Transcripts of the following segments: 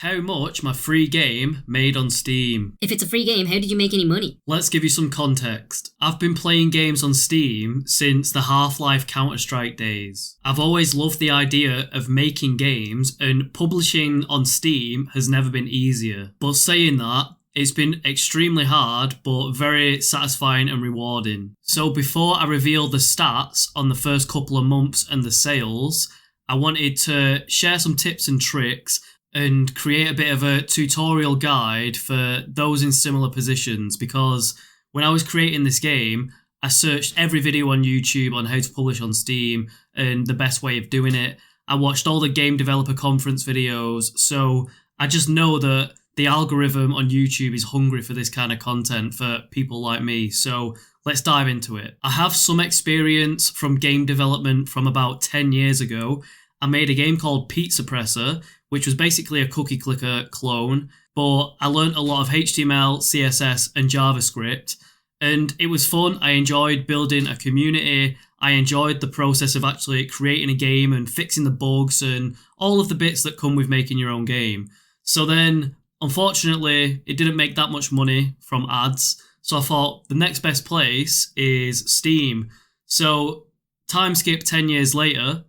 How much my free game made on Steam. If it's a free game, how did you make any money? Let's give you some context. I've been playing games on Steam since the Half-Life Counter-Strike days. I've always loved the idea of making games, and publishing on Steam has never been easier. But saying that, it's been extremely hard, but very satisfying and rewarding. So before I reveal the stats on the first couple of months and the sales, I wanted to share some tips and tricks and create a bit of a tutorial guide for those in similar positions, because when I was creating this game, I searched every video on YouTube on how to publish on Steam and the best way of doing it. I watched all the game developer conference videos, so I just know that the algorithm on YouTube is hungry for this kind of content for people like me, so let's dive into it. I have some experience from game development from about 10 years ago. I made a game called Pizzapressor, which was basically a cookie clicker clone, but I learned a lot of HTML, CSS, and JavaScript, and it was fun. I enjoyed building a community. I enjoyed the process of actually creating a game and fixing the bugs and all of the bits that come with making your own game. So then, unfortunately, it didn't make that much money from ads, so I thought the next best place is Steam. So, time skip 10 years later,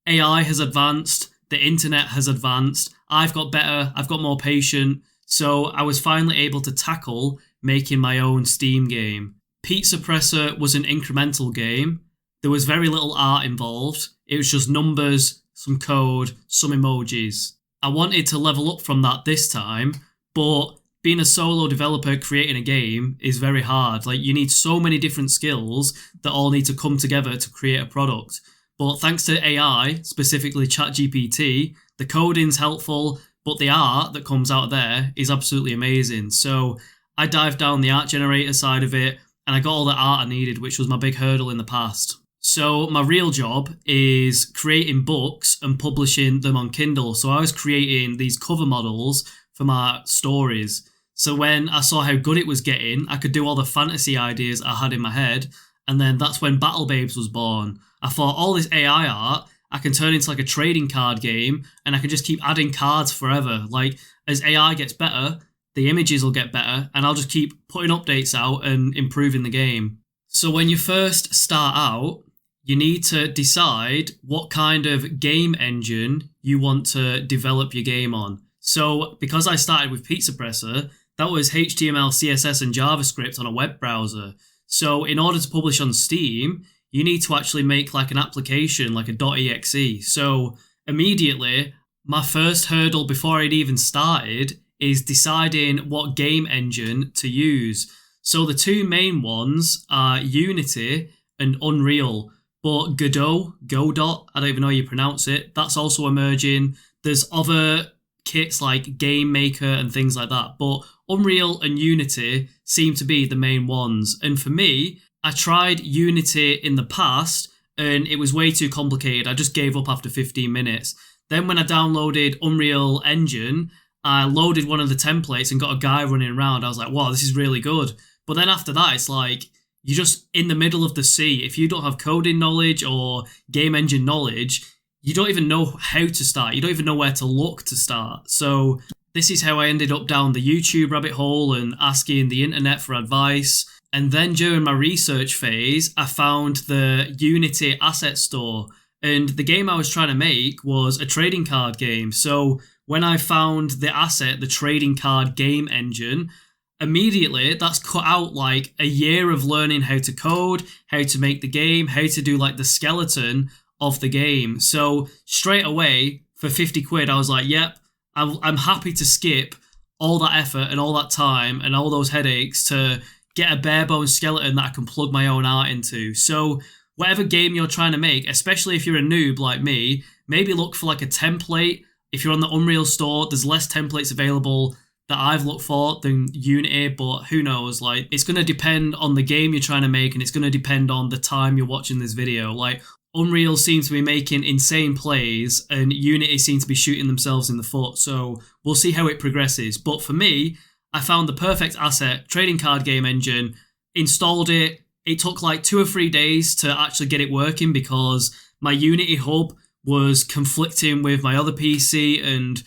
AI has advanced, the internet has advanced, I've got better, I've got more patient, so I was finally able to tackle making my own Steam game. Pizzapressor was an incremental game. There was very little art involved. It was just numbers, some code, some emojis. I wanted to level up from that this time, but being a solo developer creating a game is very hard. Like, you need so many different skills that all need to come together to create a product. But thanks to AI, specifically ChatGPT, the coding's helpful, but the art that comes out of there is absolutely amazing. So I dived down the art generator side of it, and I got all the art I needed, which was my big hurdle in the past. So my real job is creating books and publishing them on Kindle. So I was creating these cover models for my stories. So when I saw how good it was getting, I could do all the fantasy ideas I had in my head. And then that's when Battle Babes was born. I thought, all this AI art, I can turn into like a trading card game, and I can just keep adding cards forever. Like, as AI gets better, the images will get better, and I'll just keep putting updates out and improving the game. So when you first start out, you need to decide what kind of game engine you want to develop your game on. So because I started with Pizzapressor, that was HTML, CSS, and JavaScript on a web browser. So in order to publish on Steam, you need to actually make like an application, like a .exe. So immediately, my first hurdle before I'd even started is deciding what game engine to use. So the two main ones are Unity and Unreal. But Godot, I don't even know how you pronounce it, that's also emerging. There's other kits like Game Maker and things like that. But Unreal and Unity seem to be the main ones. And for me, I tried Unity in the past and it was way too complicated. I just gave up after 15 minutes. Then when I downloaded Unreal Engine, I loaded one of the templates and got a guy running around. I was like, wow, this is really good. But then after that, it's like, you're just in the middle of the sea. If you don't have coding knowledge or game engine knowledge, you don't even know how to start. You don't even know where to look to start. So this is how I ended up down the YouTube rabbit hole and asking the internet for advice. And then during my research phase, I found the Unity Asset Store. And the game I was trying to make was a trading card game. So when I found the asset, the trading card game engine, immediately that's cut out like a year of learning how to code, how to make the game, how to do like the skeleton of the game. So straight away for 50 quid, I was like, yep, I'm happy to skip all that effort and all that time and all those headaches to get a bare bones skeleton that I can plug my own art into. So whatever game you're trying to make, especially if you're a noob like me, maybe look for like a template. If you're on the Unreal store, there's less templates available that I've looked for than Unity, but who knows, like, it's going to depend on the game you're trying to make, and it's going to depend on the time you're watching this video. Like, Unreal seems to be making insane plays, and Unity seems to be shooting themselves in the foot, so we'll see how it progresses. But for me, I found the perfect asset, trading card game engine, installed it. It took like 2 or 3 days to actually get it working because my Unity hub was conflicting with my other PC, and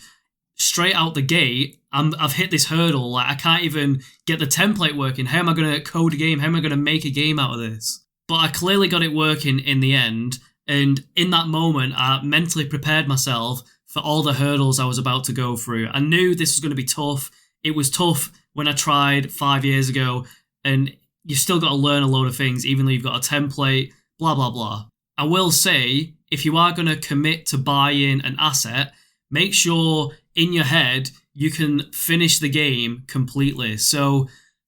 straight out the gate, I've hit this hurdle. Like, I can't even get the template working. How am I going to code a game? How am I going to make a game out of this? But I clearly got it working in the end. And in that moment, I mentally prepared myself for all the hurdles I was about to go through. I knew this was going to be tough. It was tough when I tried 5 years ago. And you've still got to learn a load of things, even though you've got a template, blah, blah, blah. I will say, if you are going to commit to buying an asset, make sure in your head you can finish the game completely. So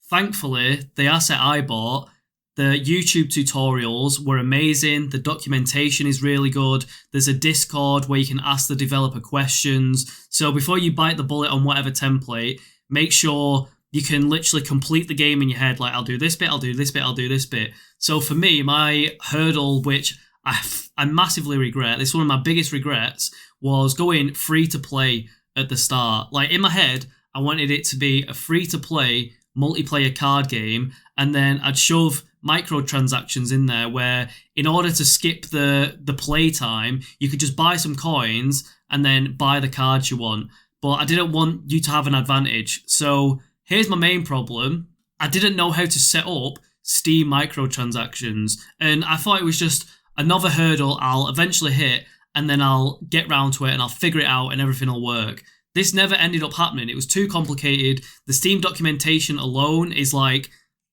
thankfully, the asset I bought, the YouTube tutorials were amazing. The documentation is really good. There's a Discord where you can ask the developer questions. So before you bite the bullet on whatever template, make sure you can literally complete the game in your head. Like, I'll do this bit, I'll do this bit, I'll do this bit. So for me, my hurdle, which I massively regret, this is one of my biggest regrets, was going free to play at the start. Like, in my head, I wanted it to be a free to play multiplayer card game, and then I'd shove microtransactions in there where, in order to skip the play time, you could just buy some coins and then buy the cards you want. But I didn't want you to have an advantage. So here's my main problem. I didn't know how to set up Steam microtransactions, and I thought it was just another hurdle I'll eventually hit, and then I'll get round to it and I'll figure it out and everything will work. This never ended up happening. It was too complicated. The Steam documentation alone is like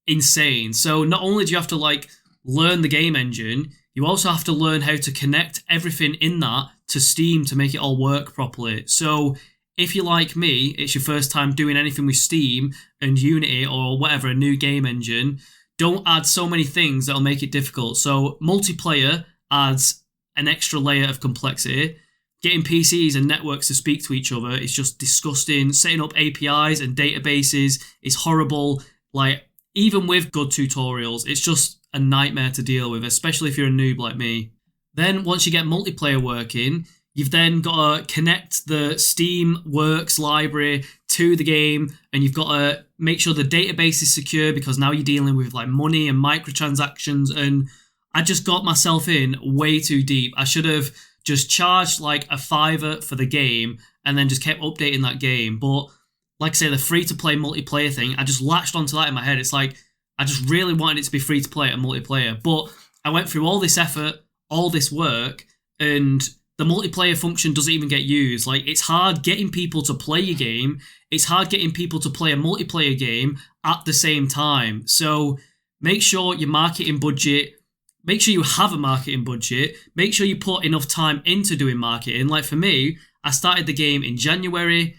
insane. So not only do you have to like learn the game engine, you also have to learn how to connect everything in that to Steam to make it all work properly. So if you're like me, it's your first time doing anything with Steam and Unity or whatever, a new game engine, don't add so many things that'll make it difficult. So multiplayer adds an extra layer of complexity. Getting PCs and networks to speak to each other is just disgusting. Setting up APIs and databases is horrible. Like, even with good tutorials, it's just a nightmare to deal with, especially if you're a noob like me. Then once you get multiplayer working, you've then got to connect the Steam Works library to the game, and you've got to make sure the database is secure, because now you're dealing with like money and microtransactions, and I just got myself in way too deep. I should have just charged like $5 for the game and then just kept updating that game. But like I say, the free-to-play multiplayer thing, I just latched onto that in my head. It's like, I just really wanted it to be free-to-play and multiplayer. But I went through all this effort, all this work, and the multiplayer function doesn't even get used. Like, it's hard getting people to play your game. It's hard getting people to play a multiplayer game at the same time. So make sure your marketing budget, make sure you have a marketing budget. Make sure you put enough time into doing marketing. Like for me, I started the game in January,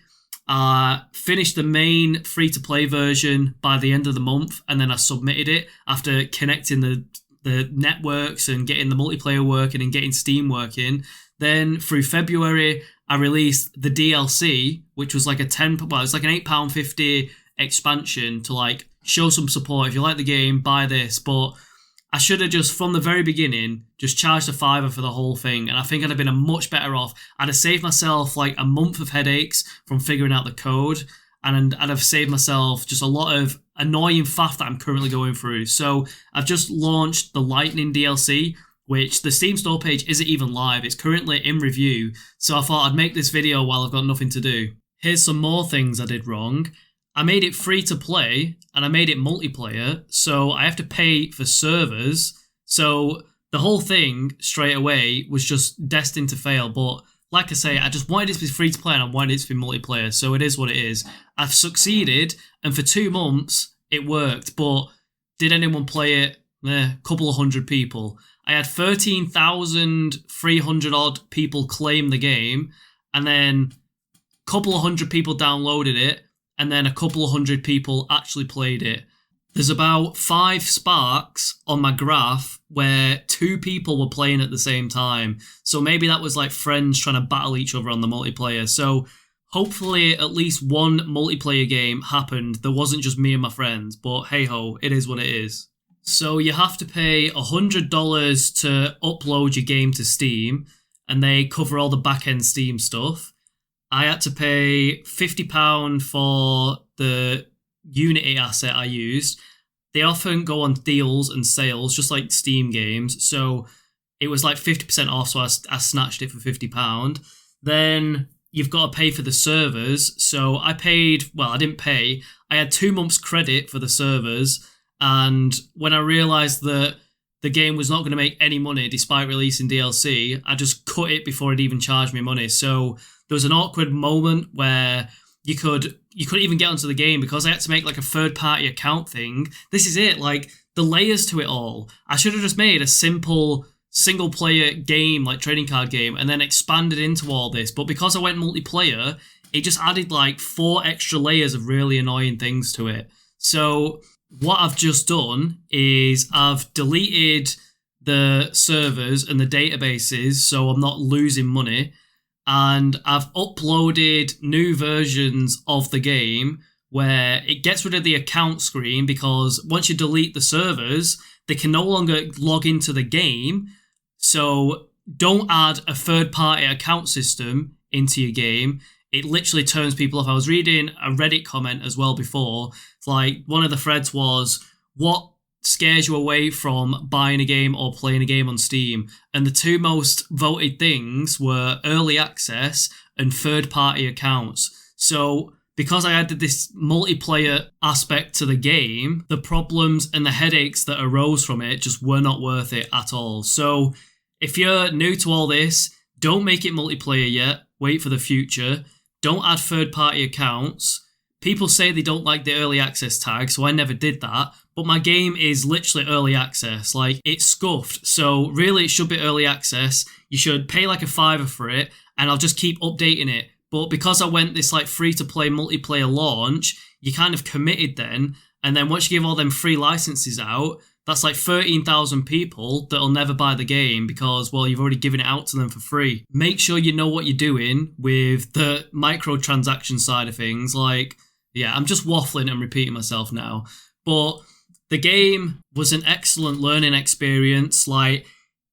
finished the main free-to-play version by the end of the month, and then I submitted it after connecting the networks and getting the multiplayer working and getting Steam working. Then through February, I released the DLC, which was like it's like an £8.50 expansion to like show some support. If you like the game, buy this. But I should have just, from the very beginning, just charged $5 for the whole thing, and I think I'd have been a much better off. I'd have saved myself like a month of headaches from figuring out the code, and I'd have saved myself just a lot of annoying faff that I'm currently going through. So I've just launched the Lightning DLC, which the Steam store page isn't even live. It's currently in review, so I thought I'd make this video while I've got nothing to do. Here's some more things I did wrong. I made it free to play and I made it multiplayer, so I have to pay for servers. So the whole thing straight away was just destined to fail. But like I say, I just wanted it to be free to play and I wanted it to be multiplayer, so it is what it is. I've succeeded, and for 2 months it worked. But did anyone play it? A couple of hundred people. I had 13,300 odd people claim the game, and then a couple of hundred people downloaded it, and then a couple of hundred people actually played it. There's about 5 sparks on my graph where 2 people were playing at the same time. So maybe that was like friends trying to battle each other on the multiplayer. So hopefully at least one multiplayer game happened. There wasn't just me and my friends, but hey ho, it is what it is. So you have to pay $100 to upload your game to Steam, and they cover all the back-end Steam stuff. I had to pay £50 for the Unity asset I used. They often go on deals and sales, just like Steam games. So it was like 50% off, so I snatched it for £50. Then you've got to pay for the servers. So I didn't pay. I had 2 months credit for the servers. And when I realized that the game was not going to make any money despite releasing DLC, I just cut it before it even charged me money. So there was an awkward moment where you couldn't even get onto the game because I had to make like a third-party account thing. This is it, like the layers to it all. I should have just made a simple single-player game, like trading card game, and then expanded into all this. But because I went multiplayer, it just added like 4 extra layers of really annoying things to it. So what I've just done is I've deleted the servers and the databases so I'm not losing money, and I've uploaded new versions of the game where it gets rid of the account screen, because once you delete the servers, they can no longer log into the game. So don't add a third-party account system into your game. It literally turns people off. I was reading a Reddit comment as well before. It's like one of the threads was, what scares you away from buying a game or playing a game on Steam? And the 2 most voted things were early access and third-party accounts. So because I added this multiplayer aspect to the game, the problems and the headaches that arose from it just were not worth it at all. So if you're new to all this, don't make it multiplayer yet. Wait for the future. Don't add third-party accounts. People say they don't like the early access tag, so I never did that. But my game is literally early access. Like, it's scuffed. So really, it should be early access. You should pay like a $5 for it, and I'll just keep updating it. But because I went this like free-to-play multiplayer launch, you kind of committed then. And then once you give all them free licenses out, that's like 13,000 people that'll never buy the game because, well, you've already given it out to them for free. Make sure you know what you're doing with the microtransaction side of things. Like, yeah, I'm just waffling and repeating myself now. But the game was an excellent learning experience. Like,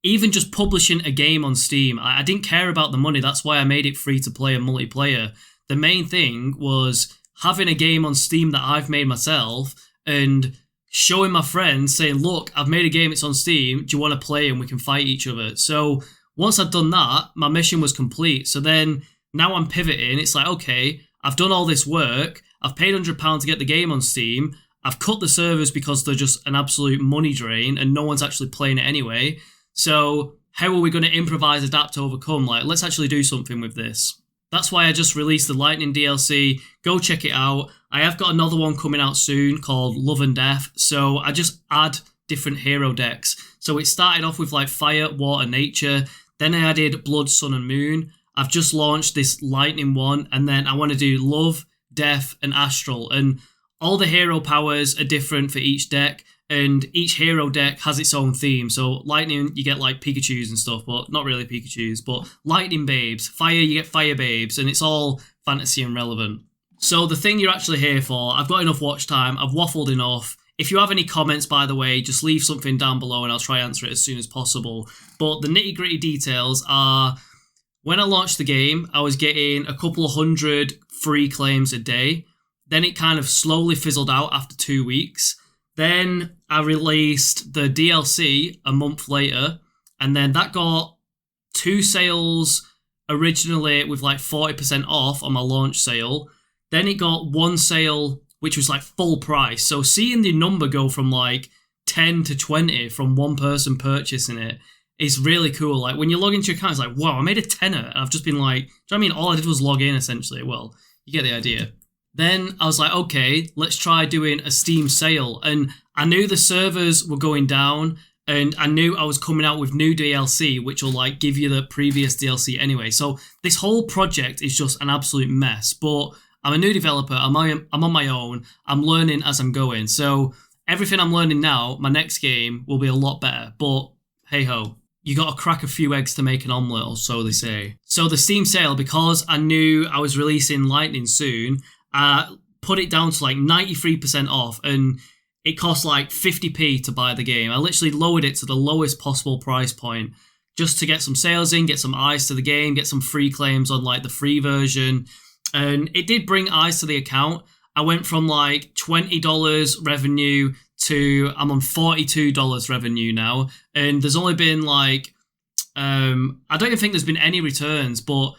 even just publishing a game on Steam, I didn't care about the money. That's why I made it free to play and multiplayer. The main thing was having a game on Steam that I've made myself and showing my friends, saying, look, I've made a game, it's on Steam, do you want to play and we can fight each other? So once I'd done that, my mission was complete. So then now I'm pivoting. It's like, okay, I've done all this work. I've paid £100 to get the game on Steam. I've cut the servers because they're just an absolute money drain and no one's actually playing it anyway. So how are we going to improvise, adapt, overcome? Like, let's actually do something with this. That's why I just released the Lightning DLC. Go check it out. I have got another one coming out soon called Love and Death. So I just add different hero decks. So it started off with like Fire, Water, Nature. Then I added Blood, Sun and Moon. I've just launched this Lightning one. And then I want to do Love, Death and Astral. And all the hero powers are different for each deck. And each hero deck has its own theme. So Lightning, you get like Pikachus and stuff, but not really Pikachus, but Lightning Babes. Fire, you get Fire Babes, and it's all fantasy and relevant. So the thing you're actually here for, I've got enough watch time, I've waffled enough. If you have any comments, by the way, just leave something down below and I'll try and answer it as soon as possible. But the nitty gritty details are, when I launched the game, I was getting a couple of hundred free claims a day. Then it kind of slowly fizzled out after 2 weeks. Then I released the DLC a month later, and then that got 2 sales originally with like 40% off on my launch sale. Then it got 1 sale, which was like full price. So seeing the number go from like 10 to 20 from one person purchasing it is really cool. Like when you log into your account, it's like, wow, I made a tenner. And I've just been like, do you know what I mean? All I did was log in essentially. Well, you get the idea. Then I was like, okay, let's try doing a Steam sale. And I knew the servers were going down, and I knew I was coming out with new DLC, which will like give you the previous DLC anyway. So this whole project is just an absolute mess. But I'm a new developer. I'm on my own. I'm learning as I'm going. So everything I'm learning now, my next game will be a lot better. But hey ho. You got to crack a few eggs to make an omelette, or so they say. So the Steam sale, because I knew I was releasing Lightning soon, put it down to like 93% off, and it cost like 50p to buy the game. I literally lowered it to the lowest possible price point just to get some sales in, get some eyes to the game, get some free claims on like the free version. And it did bring eyes to the account. I went from like $20 revenue to I'm on $42 revenue now. And there's only been like, I don't even think there's been any returns, but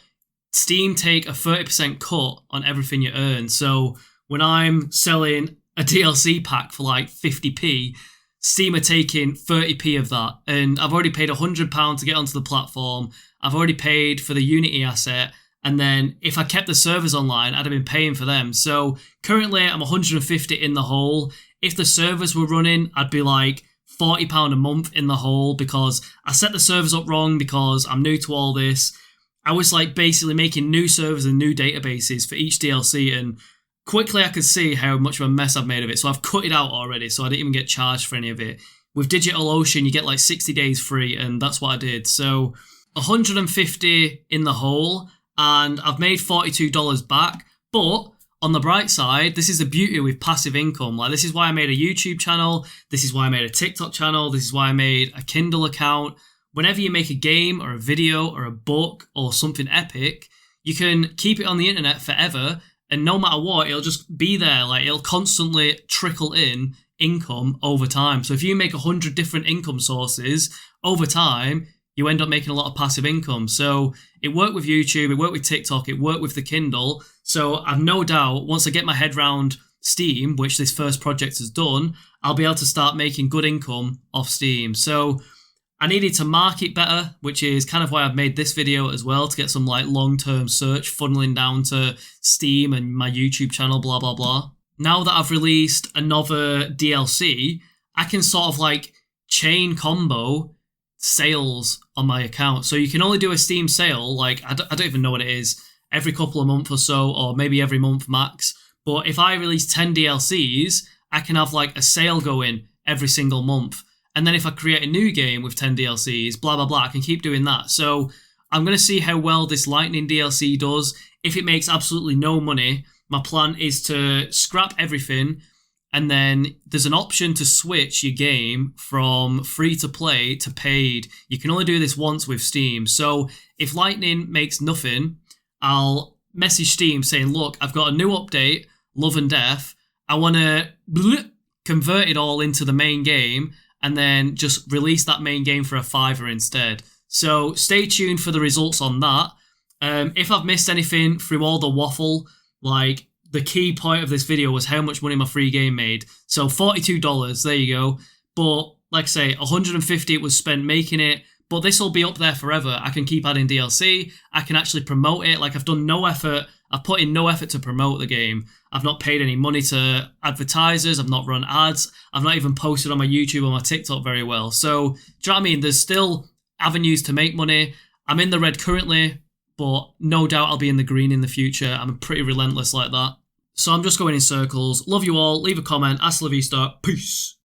Steam take a 30% cut on everything you earn. So when I'm selling a DLC pack for like 50p, Steam are taking 30p of that. And I've already paid £100 to get onto the platform. I've already paid for the Unity asset. And then if I kept the servers online, I'd have been paying for them. So currently I'm 150 in the hole. If the servers were running, I'd be like £40 a month in the hole because I set the servers up wrong because I'm new to all this. I was like basically making new servers and new databases for each DLC, and quickly I could see how much of a mess I've made of it. So I've cut it out already, so I didn't even get charged for any of it. With DigitalOcean, you get like 60 days free, and that's what I did. So 150 in the hole, and I've made $42 back. But on the bright side, this is the beauty with passive income. Like, this is why I made a YouTube channel. This is why I made a TikTok channel. This is why I made a Kindle account. Whenever you make a game or a video or a book or something epic, you can keep it on the internet forever. And no matter what, it'll just be there. Like, it'll constantly trickle in income over time. So if you make 100 different income sources over time, you end up making a lot of passive income. So it worked with YouTube, it worked with TikTok, it worked with the Kindle. So I've no doubt once I get my head around Steam, which this first project has done, I'll be able to start making good income off Steam. So I needed to market better, which is kind of why I've made this video as well, to get some like long-term search funneling down to Steam and my YouTube channel, blah, blah, blah. Now that I've released another DLC, I can sort of like chain combo sales on my account. So you can only do a Steam sale, like I don't even know what it is, every couple of months or so, or maybe every month max. But if I release 10 DLCs, I can have like a sale going every single month. And then if I create a new game with 10 DLCs, blah, blah, blah, I can keep doing that. So I'm going to see how well this Lightning DLC does. If it makes absolutely no money, my plan is to scrap everything. And then there's an option to switch your game from free to play to paid. You can only do this once with Steam. So if Lightning makes nothing, I'll message Steam saying, look, I've got a new update, Love and Death. I want to convert it all into the main game, and then just release that main game for a $5 instead. So stay tuned for the results on that. If I've missed anything through all the waffle, like the key point of this video was how much money my free game made. So $42, there you go. But like I say, $150 was spent making it, but this will be up there forever. I can keep adding DLC. I can actually promote it. Like, I've done no effort. I've put in no effort to promote the game. I've not paid any money to advertisers. I've not run ads. I've not even posted on my YouTube or my TikTok very well. So, do you know what I mean? There's still avenues to make money. I'm in the red currently, but no doubt I'll be in the green in the future. I'm pretty relentless like that. So I'm just going in circles. Love you all. Leave a comment. Hasta la vista. Peace.